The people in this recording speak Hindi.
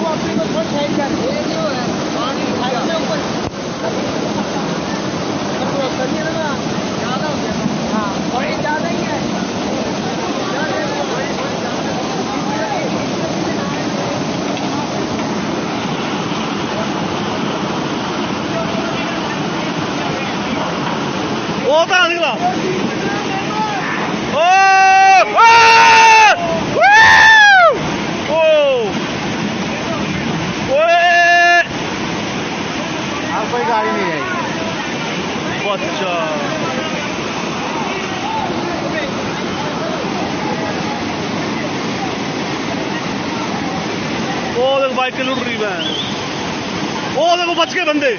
अपने को थोड़ा साइड कर दे जो है पानी साइड में ऊपर ज्यादा हो गया। हाँ थोड़ी ज्यादा ही है। वो कहाँ निकला? अब कोई गाड़ी नहीं रहेगी। अच्छा वो देखो बाइक लुट रही है। वो देखो बच के बंदे।